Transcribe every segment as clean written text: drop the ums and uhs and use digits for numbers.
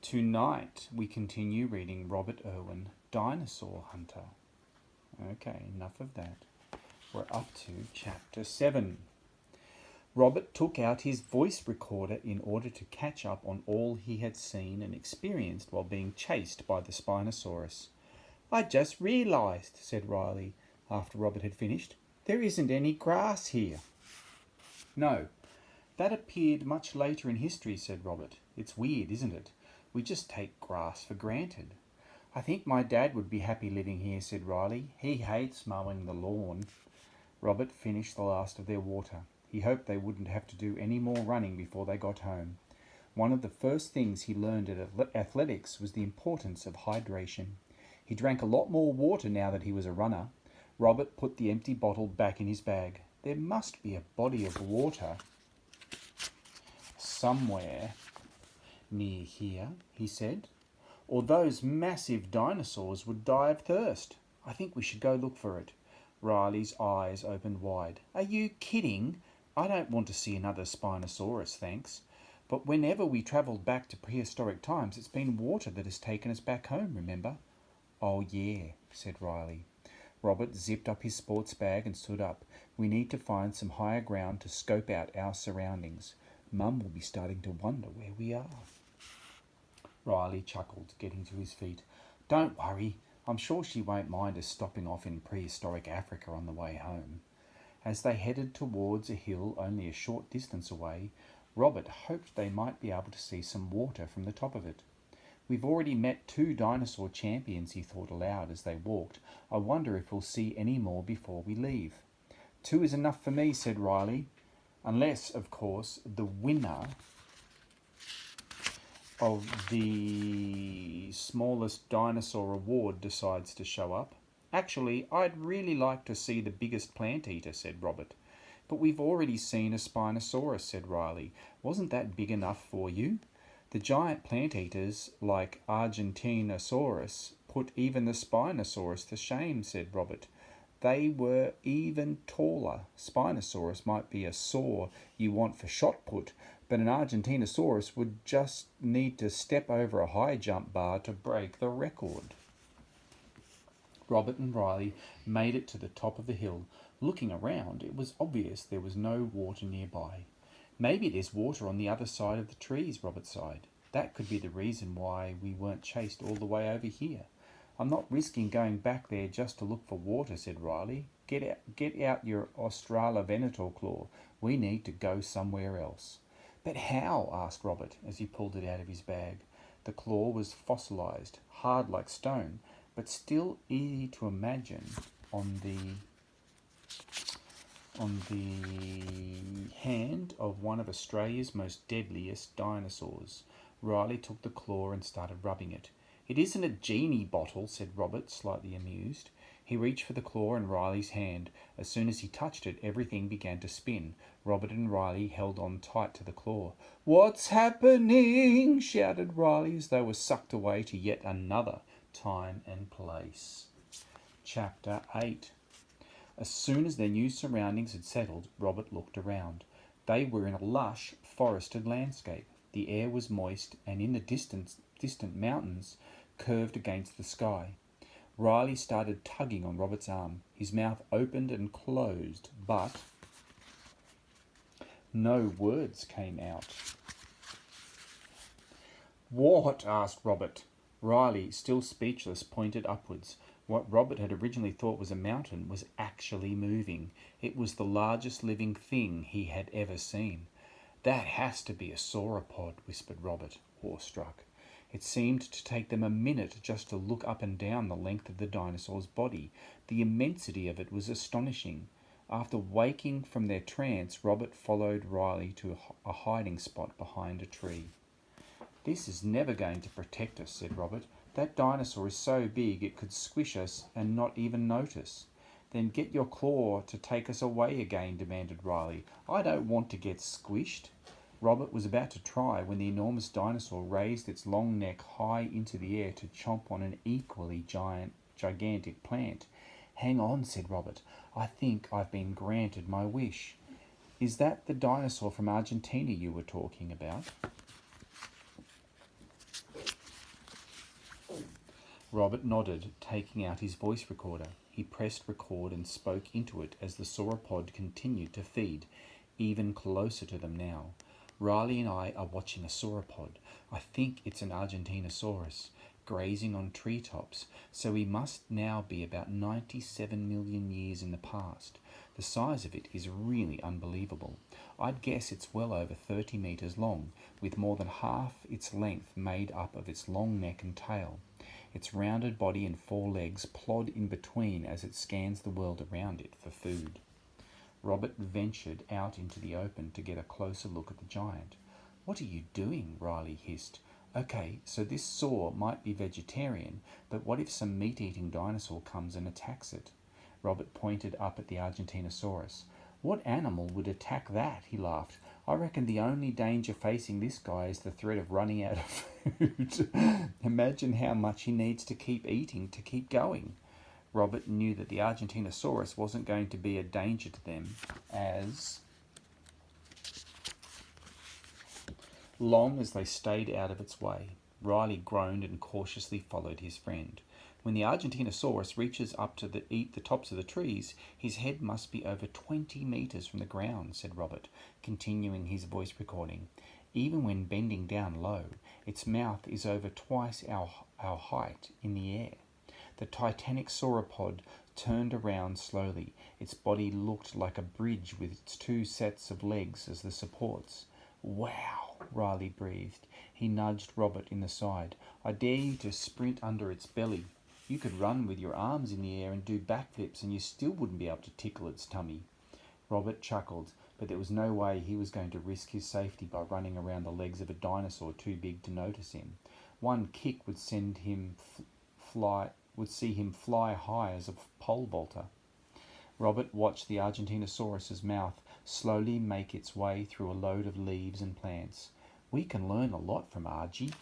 Tonight we continue reading Robert Irwin, Dinosaur Hunter. Okay, enough of that. We're up to chapter 7. Robert took out his voice recorder in order to catch up on all he had seen and experienced while being chased by the Spinosaurus. "I just realised," said Riley, after Robert had finished, "there isn't any grass here." "No, that appeared much later in history," said Robert. "It's weird, isn't it? We just take grass for granted." "I think my dad would be happy living here," said Riley. "He hates mowing the lawn." Robert finished the last of their water. He hoped they wouldn't have to do any more running before they got home. One of the first things he learned at athletics was the importance of hydration. He drank a lot more water now that he was a runner. Robert put the empty bottle back in his bag. There must be a body of water somewhere near here, he said, or those massive dinosaurs would die of thirst. "I think we should go look for it." Riley's eyes opened wide. "Are you kidding? I don't want to see another Spinosaurus, thanks. But whenever we travelled back to prehistoric times, it's been water that has taken us back home, remember?" "Oh yeah," said Riley. Robert zipped up his sports bag and stood up. "We need to find some higher ground to scope out our surroundings. Mum will be starting to wonder where we are." Riley chuckled, getting to his feet. "Don't worry. I'm sure she won't mind us stopping off in prehistoric Africa on the way home." As they headed towards a hill only a short distance away, Robert hoped they might be able to see some water from the top of it. "We've already met 2 dinosaur champions," he thought aloud as they walked. "I wonder if we'll see any more before we leave." "2 is enough for me," said Riley. "Unless, of course, the winner of the smallest dinosaur award decides to show up." "Actually, I'd really like to see the biggest plant eater," said Robert. "But we've already seen a Spinosaurus," said Riley. "Wasn't that big enough for you?" "The giant plant eaters like Argentinosaurus put even the Spinosaurus to shame," said Robert. "They were even taller. Spinosaurus might be a saw you want for shot put, but an Argentinosaurus would just need to step over a high jump bar to break the record." Robert and Riley made it to the top of the hill. Looking around, it was obvious there was no water nearby. "Maybe there's water on the other side of the trees," Robert sighed. "That could be the reason why we weren't chased all the way over here." "I'm not risking going back there just to look for water," said Riley. Get out your Australovenator claw. We need to go somewhere else." "But how?" asked Robert as he pulled it out of his bag. The claw was fossilized, hard like stone, but still easy to imagine on the hand of one of Australia's most deadliest dinosaurs. Riley took the claw and started rubbing it. "It isn't a genie bottle," said Robert, slightly amused. He reached for the claw in Riley's hand. As soon as he touched it, everything began to spin. Robert and Riley held on tight to the claw. "What's happening?" shouted Riley as they were sucked away to yet another time and place. Chapter 8. As soon as their new surroundings had settled, Robert looked around. They were in a lush, forested landscape. The air was moist, and in the distant mountains curved against the sky. Riley started tugging on Robert's arm. His mouth opened and closed, but no words came out. "What?" asked Robert. Riley, still speechless, pointed upwards. What Robert had originally thought was a mountain was actually moving. It was the largest living thing he had ever seen. "That has to be a sauropod," whispered Robert, awestruck. It seemed to take them a minute just to look up and down the length of the dinosaur's body. The immensity of it was astonishing. After waking from their trance, Robert followed Riley to a hiding spot behind a tree. "This is never going to protect us," said Robert. "That dinosaur is so big it could squish us and not even notice." "Then get your claw to take us away again," demanded Riley. "I don't want to get squished." Robert was about to try when the enormous dinosaur raised its long neck high into the air to chomp on an equally gigantic plant. "Hang on," said Robert. "I think I've been granted my wish." "Is that the dinosaur from Argentina you were talking about?" Robert nodded, taking out his voice recorder. He pressed record and spoke into it as the sauropod continued to feed, even closer to them now. Riley and I are watching a sauropod. I think it's an Argentinosaurus, grazing on treetops, so he must now be about 97 million years in the past. The size of it is really unbelievable. I'd guess it's well over 30 metres long, with more than half its length made up of its long neck and tail. Its rounded body and four legs plod in between as it scans the world around it for food. Robert ventured out into the open to get a closer look at the giant. "What are you doing?" Riley hissed. "Okay, so this saw might be vegetarian, but what if some meat-eating dinosaur comes and attacks it?" Robert pointed up at the Argentinosaurus. "What animal would attack that?" He laughed. "I reckon the only danger facing this guy is the threat of running out of food. Imagine how much he needs to keep eating to keep going." Robert knew that the Argentinosaurus wasn't going to be a danger to them as long as they stayed out of its way. Riley groaned and cautiously followed his friend. "When the Argentinosaurus reaches up to eat the tops of the trees, his head must be over 20 metres from the ground," said Robert, continuing his voice recording. "Even when bending down low, its mouth is over twice our height in the air." The titanic sauropod turned around slowly. Its body looked like a bridge with its two sets of legs as the supports. "Wow," Riley breathed. He nudged Robert in the side. "I dare you to sprint under its belly. You could run with your arms in the air and do backflips and you still wouldn't be able to tickle its tummy." Robert chuckled, but there was no way he was going to risk his safety by running around the legs of a dinosaur too big to notice him. One kick would see him fly high as a pole vaulter. Robert watched the Argentinosaurus's mouth slowly make its way through a load of leaves and plants. "We can learn a lot from Argy."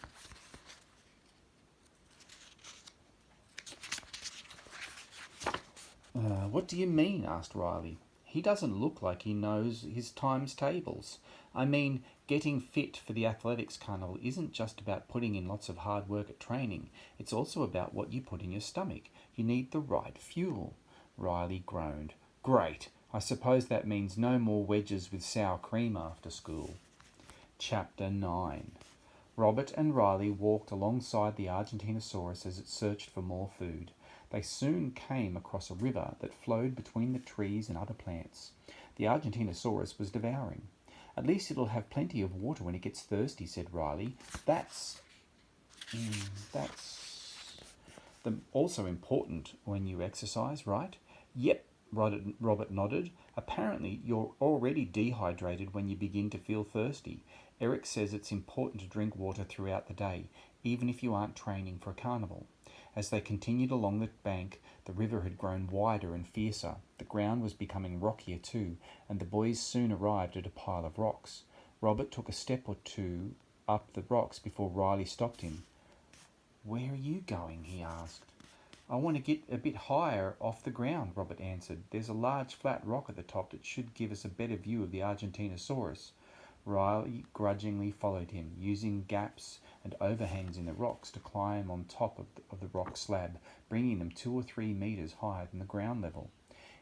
"What do you mean?" asked Riley. "He doesn't look like he knows his times tables. I mean, getting fit for the athletics carnival isn't just about putting in lots of hard work at training. It's also about what you put in your stomach. You need the right fuel." Riley groaned. "Great. I suppose that means no more wedges with sour cream after school." Chapter 9. Robert and Riley walked alongside the Argentinosaurus as it searched for more food. They soon came across a river that flowed between the trees and other plants. The Argentinosaurus was devouring. "At least it'll have plenty of water when it gets thirsty," said Riley. That's also important when you exercise, right?" "Yep," Robert nodded. "Apparently you're already dehydrated when you begin to feel thirsty. Eric says it's important to drink water throughout the day, even if you aren't training for a carnival." As they continued along the bank, the river had grown wider and fiercer. The ground was becoming rockier too, and the boys soon arrived at a pile of rocks. Robert took a step or two up the rocks before Riley stopped him. "Where are you going?" he asked. "I want to get a bit higher off the ground," Robert answered. "There's a large flat rock at the top that should give us a better view of the Argentinosaurus." Riley grudgingly followed him, using gaps and overhangs in the rocks to climb on top of the rock slab, bringing them 2 or 3 metres higher than the ground level.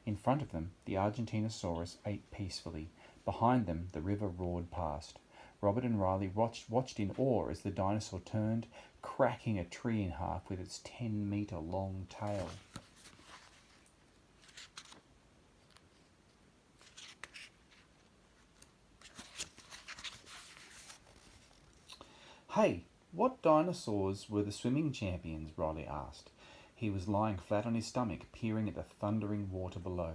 In front of them, the Argentinosaurus ate peacefully. Behind them, the river roared past. Robert and Riley watched in awe as the dinosaur turned, cracking a tree in half with its 10-metre long tail. "Hey, what dinosaurs were the swimming champions?" Riley asked. He was lying flat on his stomach, peering at the thundering water below.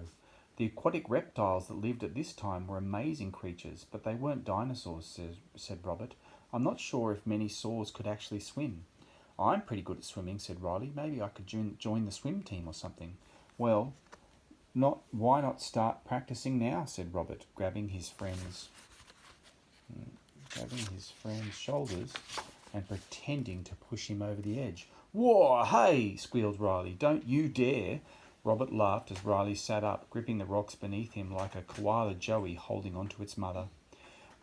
"The aquatic reptiles that lived at this time were amazing creatures, but they weren't dinosaurs," said Robert. "I'm not sure if many saws could actually swim." "I'm pretty good at swimming," said Riley. "Maybe I could join the swim team or something." "Well, why not start practicing now?" said Robert, grabbing his friend's shoulders and pretending to push him over the edge. "Whoa, hey!" squealed Riley. "Don't you dare!" Robert laughed as Riley sat up, gripping the rocks beneath him like a koala joey holding onto its mother.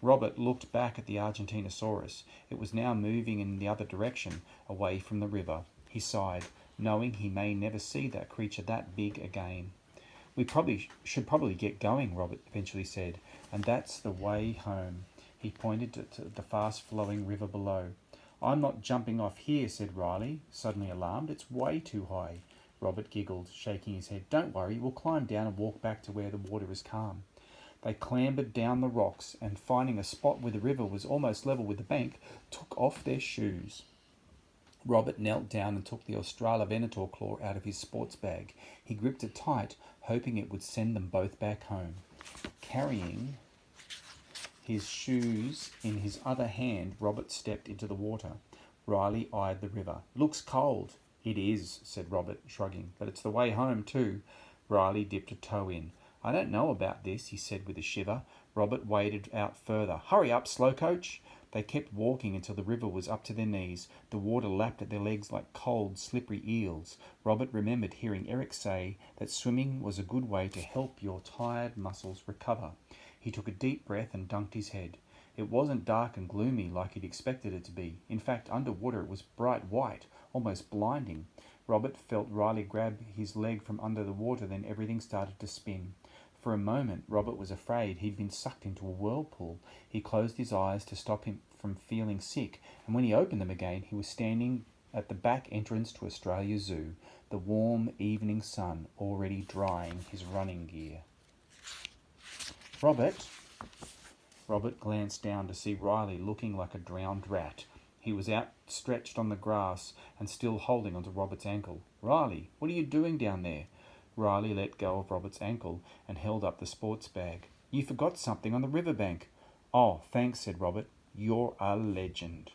Robert looked back at the Argentinosaurus. It was now moving in the other direction, away from the river. He sighed, knowing he may never see that creature that big again. We should probably get going, Robert eventually said, and that's the way home. He pointed to the fast-flowing river below. I'm not jumping off here, said Riley, suddenly alarmed. It's way too high. Robert giggled, shaking his head. Don't worry, we'll climb down and walk back to where the water is calm. They clambered down the rocks and, finding a spot where the river was almost level with the bank, took off their shoes. Robert knelt down and took the Australovenator claw out of his sports bag. He gripped it tight, hoping it would send them both back home. Carrying his shoes in his other hand, Robert stepped into the water. Riley eyed the river. Looks cold. It is, said Robert, shrugging, but it's the way home too. Riley dipped a toe in. I don't know about this, he said with a shiver. Robert waded out further. Hurry up, slow coach. They kept walking until the river was up to their knees. The water lapped at their legs like cold, slippery eels. Robert remembered hearing Eric say that swimming was a good way to help your tired muscles recover. He took a deep breath and dunked his head. It wasn't dark and gloomy like he'd expected it to be. In fact, underwater it was bright white, almost blinding. Robert felt Riley grab his leg from under the water, then everything started to spin. For a moment, Robert was afraid he'd been sucked into a whirlpool. He closed his eyes to stop him from feeling sick, and when he opened them again, he was standing at the back entrance to Australia Zoo, the warm evening sun already drying his running gear. Robert glanced down to see Riley looking like a drowned rat. He was outstretched on the grass and still holding onto Robert's ankle. Riley, what are you doing down there? Riley let go of Robert's ankle and held up the sports bag. You forgot something on the riverbank. Oh, thanks, said Robert. You're a legend.